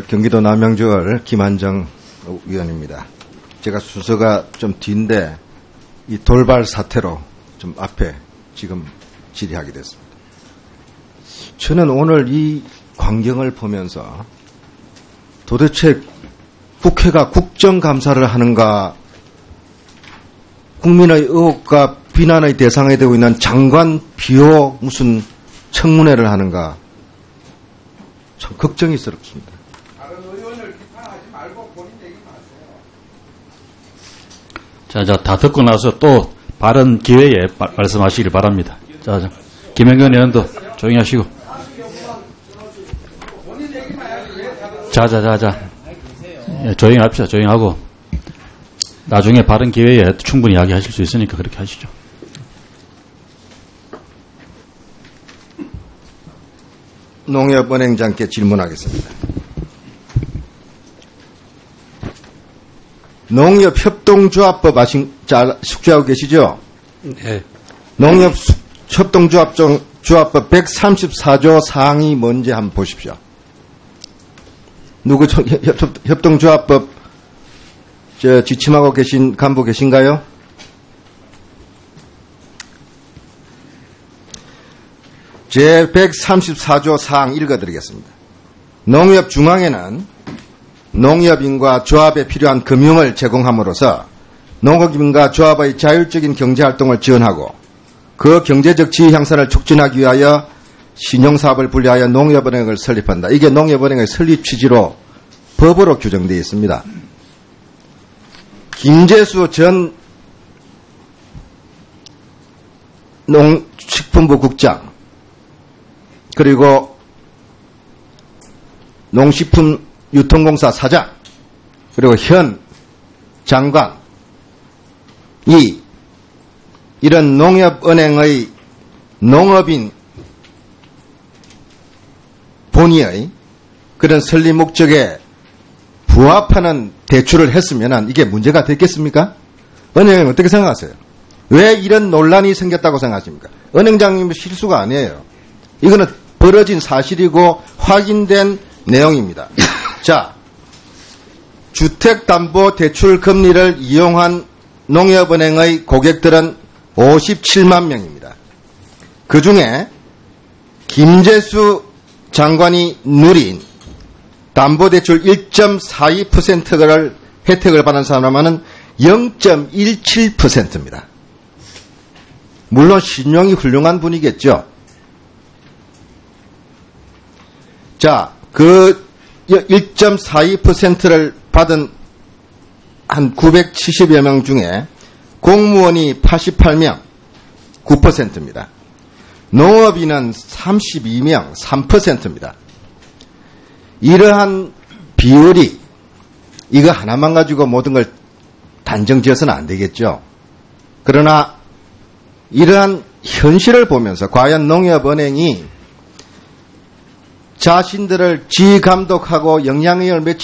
경기도 남양주을 김한정 위원입니다. 제가 순서가 좀 뒤인데 이 돌발 사태로 좀 앞에 지금 질의하게 됐습니다. 저는 오늘 이 광경을 보면서 도대체 국회가 국정감사를 하는가, 국민의 의혹과 비난의 대상이 되고 있는 장관 비호 무슨 청문회를 하는가, 참 걱정이 스럽습니다. 다른 의원을 비판하지 말고 본인 얘기만 하세요. 자, 다 듣고 나서 또 바른 기회에 말씀하시길 바랍니다. 자, 김영건 의원도 조용히 하시고. 자. 예, 조용히 합시다. 조용히 하고. 나중에 바른 기회에 충분히 이야기하실 수 있으니까 그렇게 하시죠. 농협은행장께 질문하겠습니다. 농협협동조합법 숙지하고 계시죠? 네. 농협협동조합법 134조 사항이 뭔지 한번 보십시오. 누구 협동조합법 지침하고 계신 간부 계신가요? 제 134조 사항 읽어드리겠습니다. 농협중앙회는 농협인과 조합에 필요한 금융을 제공함으로써 농업인과 조합의 자율적인 경제활동을 지원하고 그 경제적 지위 향상을 촉진하기 위하여 신용사업을 분리하여 농협은행을 설립한다. 이게 농협은행의 설립 취지로 법으로 규정되어 있습니다. 김재수 전 농식품부 국장 그리고 농식품유통공사 사장 그리고 현 장관이 이런 농협은행의 농업인 본의의 그런 설립 목적에 부합하는 대출을 했으면 이게 문제가 됐겠습니까? 은행은 어떻게 생각하세요? 왜 이런 논란이 생겼다고 생각하십니까? 은행장님의 실수가 아니에요. 이거는 벌어진 사실이고 확인된 내용입니다. 자, 주택담보대출 금리를 이용한 농협은행의 고객들은 57만 명입니다. 그중에 김재수 장관이 누린 담보대출 1.42%를 혜택을 받은 사람은 0.17%입니다. 물론 신용이 훌륭한 분이겠죠. 자, 그 1.42%를 받은 한 970여 명 중에 공무원이 88명, 9%입니다. 농업인은 32명, 3%입니다. 이러한 비율이 이거 하나만 가지고 모든 걸 단정지어서는 안 되겠죠. 그러나 이러한 현실을 보면서 과연 농협은행이 자신들을 지감독하고 영향력을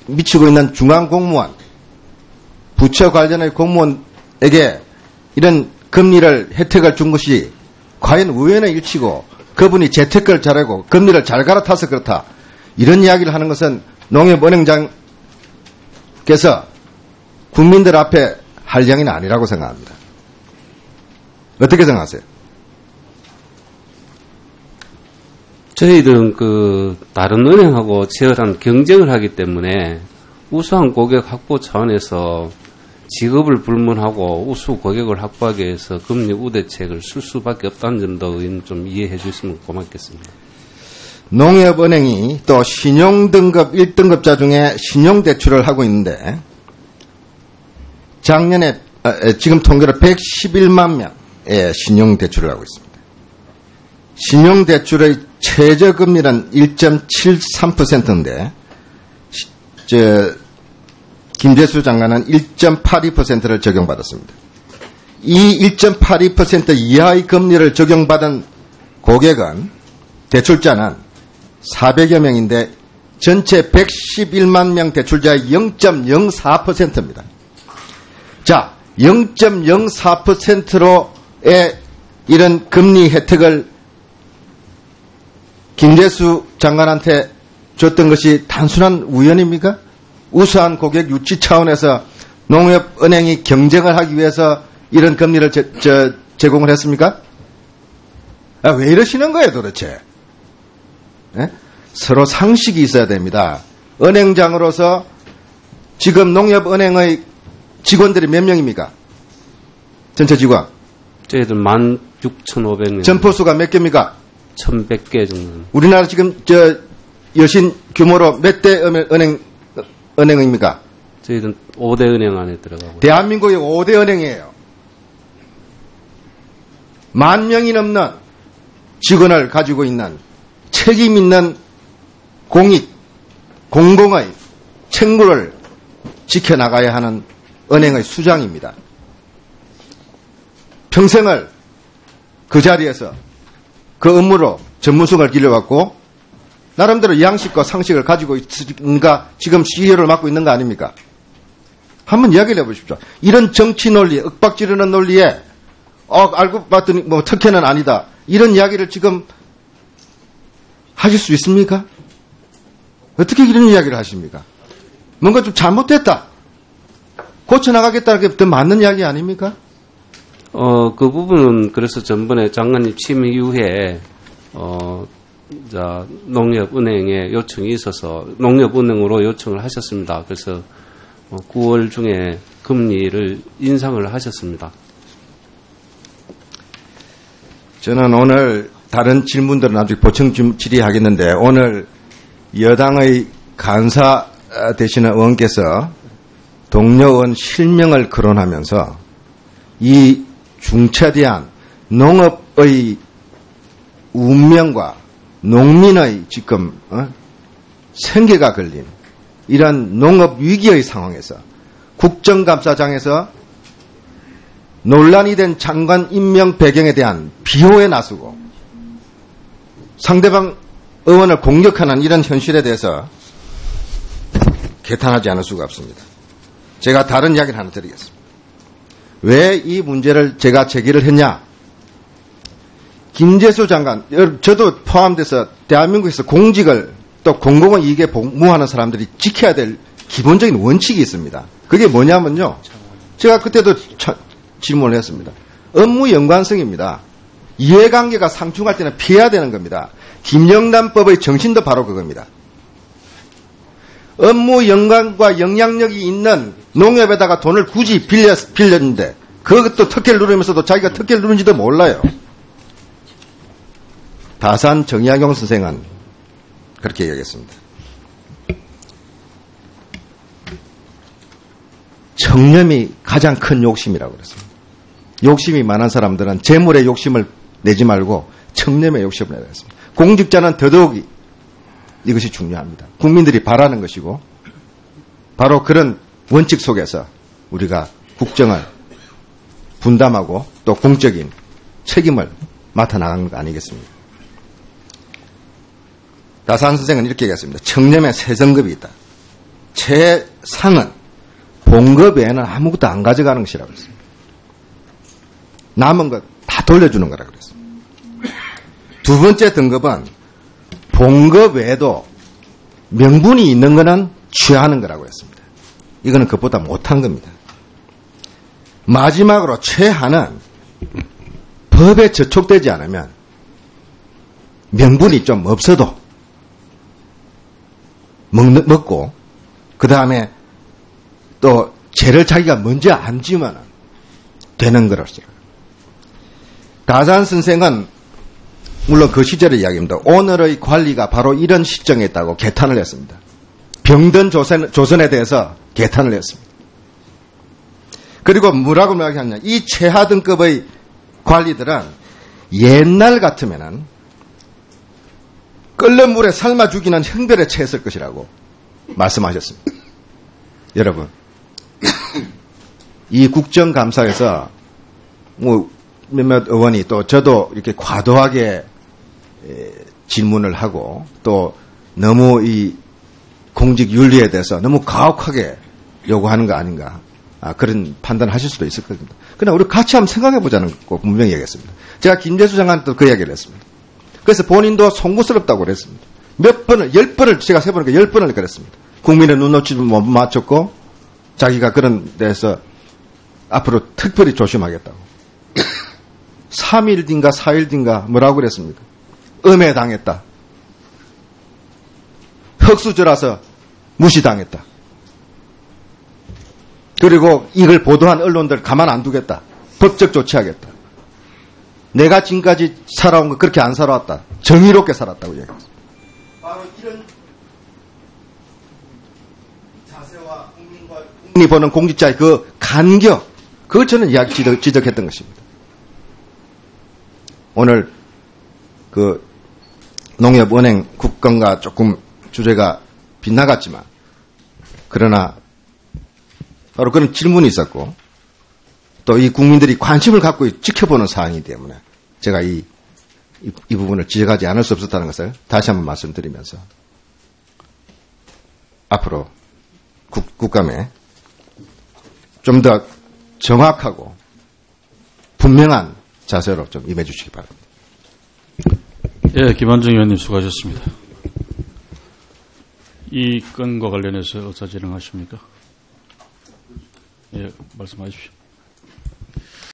미치고 있는 중앙공무원, 부처 관련의 공무원에게 이런 금리를 혜택을 준 것이 과연 우연의 일치고 그분이 재테크를 잘하고 금리를 잘 갈아타서 그렇다. 이런 이야기를 하는 것은 농협은행장께서 국민들 앞에 할 이야기는 아니라고 생각합니다. 어떻게 생각하세요? 저희들은 다른 은행하고 치열한 경쟁을 하기 때문에 우수한 고객 확보 차원에서 지급을 불문하고 우수 고객을 확보하기 위해서 금리 우대책을 쓸 수밖에 없다는 점도 좀 이해해 주시면 고맙겠습니다. 농협은행이 또 신용등급 1등급자 중에 신용대출을 하고 있는데 작년에 지금 통계로 111만 명의 신용대출을 하고 있습니다. 신용대출의 최저금리는 1.73%인데 김재수 장관은 1.82%를 적용받았습니다. 이 1.82% 이하의 금리를 적용받은 고객은 대출자는 400여 명인데 전체 111만 명 대출자의 0.04%입니다. 자, 0.04%로의 이런 금리 혜택을 김재수 장관한테 줬던 것이 단순한 우연입니까? 우수한 고객 유치 차원에서 농협은행이 경쟁을 하기 위해서 이런 금리를 제공을 했습니까? 왜 이러시는 거예요, 도대체? 예? 서로 상식이 있어야 됩니다. 은행장으로서 지금 농협은행의 직원들이 몇 명입니까? 전체 직원. 저희들 16,500명. 점포수가 몇 개입니까? 1,100개 정도. 우리나라 지금 여신 규모로 몇 대 은행입니까? 저희들은 5대 은행 안에 들어가고. 대한민국의 5대 은행이에요. 10,000명이 넘는 직원을 가지고 있는 책임 있는 공공의 책무를 지켜나가야 하는 은행의 수장입니다. 평생을 그 자리에서 그 업무로 전문성을 길러왔고 나름대로 양식과 상식을 가지고 있으니까 지금 CEO를 맡고 있는 거 아닙니까? 한번 이야기를 해보십시오. 이런 정치 논리, 윽박지르는 논리에 알고 봤더니 뭐 특혜는 아니다. 이런 이야기를 지금 하실 수 있습니까? 어떻게 이런 이야기를 하십니까? 뭔가 좀 잘못됐다. 고쳐나가겠다는 게 더 맞는 이야기 아닙니까? 그 부분은 그래서 전번에 장관님 취임 이후에 농협은행에 요청이 있어서 농협은행으로 요청을 하셨습니다. 그래서 9월 중에 금리를 인상을 하셨습니다. 저는 오늘 다른 질문들은 나중에 보충 질의하겠는데 오늘 여당의 간사 되시는 의원께서 동료 의원 실명을 거론하면서 이 중차대한 농업의 운명과 농민의 지금 생계가 걸린 이런 농업 위기의 상황에서 국정감사장에서 논란이 된 장관 임명 배경에 대한 비호에 나서고 상대방 의원을 공격하는 이런 현실에 대해서 개탄하지 않을 수가 없습니다. 제가 다른 이야기를 하나 드리겠습니다. 왜 이 문제를 제가 제기를 했냐? 김재수 장관, 저도 포함돼서 대한민국에서 공직을 또 공공의 이익에 복무하는 사람들이 지켜야 될 기본적인 원칙이 있습니다. 그게 뭐냐면요. 제가 그때도 질문을 했습니다. 업무 연관성입니다. 이해관계가 상충할 때는 피해야 되는 겁니다. 김영란법의 정신도 바로 그겁니다. 업무 연관과 영향력이 있는 농협에다가 돈을 굳이 빌렸는데 그것도 특혜를 누리면서도 자기가 특혜를 누린지도 몰라요. 다산 정약용 선생은 그렇게 얘기했습니다. 청렴이 가장 큰 욕심이라고 그랬습니다. 욕심이 많은 사람들은 재물에 욕심을 내지 말고 청렴에 욕심을 내야 했습니다. 공직자는 더더욱이 이것이 중요합니다. 국민들이 바라는 것이고 바로 그런 원칙 속에서 우리가 국정을 분담하고 또 공적인 책임을 맡아나가는 거 아니겠습니까? 다산 선생은 이렇게 얘기했습니다. 청렴에 세 등급이 있다. 최상은 본급 외에는 아무것도 안 가져가는 것이라고 했습니다. 남은 것 다 돌려주는 거라고 그랬습니다. 두 번째 등급은 본급 외에도 명분이 있는 거는 취하는 거라고 했습니다. 이거는 그것보다 못한 겁니다. 마지막으로 최하는 법에 저촉되지 않으면 명분이 좀 없어도 먹고 그 다음에 또 죄를 자기가 먼저 안 지으면 되는 거로서 다산 선생은 물론 그 시절의 이야기입니다. 오늘의 관리가 바로 이런 시점에 있다고 개탄을 했습니다. 병든 조선에 대해서 개탄을 했습니다. 그리고 뭐라고 말하냐? 이 최하 등급의 관리들은 옛날 같으면은 끓는 물에 삶아 죽이는 형벌에 처했을 것이라고 말씀하셨습니다. 여러분, 이 국정감사에서 뭐 몇몇 의원이 또 저도 이렇게 과도하게 질문을 하고 또 너무 이 공직 윤리에 대해서 너무 가혹하게 요구하는 거 아닌가 그런 판단을 하실 수도 있을 겁니다. 그러나 우리 같이 한번 생각해 보자는 거 분명히 얘기했습니다. 제가 김재수 장관한테 그 이야기를 했습니다. 그래서 본인도 송구스럽다고 그랬습니다. 몇 번을, 10번을, 제가 세보니까 10번을 그랬습니다. 국민의 눈높이를 못 맞췄고, 자기가 그런 데서 앞으로 특별히 조심하겠다고. 3일 뒤인가 4일 뒤인가 뭐라고 그랬습니까? 음해당했다. 흑수저라서 무시당했다. 그리고 이걸 보도한 언론들 가만 안 두겠다. 법적 조치하겠다. 내가 지금까지 살아온 거 그렇게 안 살아왔다. 정의롭게 살았다고 얘기했습니다. 바로 이런 자세와 국민이 보는 공직자의 그 간격, 그걸 저는 지적했던 것입니다. 오늘 그 농협은행 국건과 조금 주제가 빗나갔지만, 그러나 바로 그런 질문이 있었고, 또 이 국민들이 관심을 갖고 지켜보는 사안이기 때문에 제가 이 부분을 지적하지 않을 수 없었다는 것을 다시 한번 말씀드리면서, 앞으로 국감에 좀 더 정확하고 분명한 자세로 좀 임해 주시기 바랍니다. 예, 김한중 의원님 수고하셨습니다. 이 건과 관련해서 의사진행하십니까? 예, 말씀하십시오.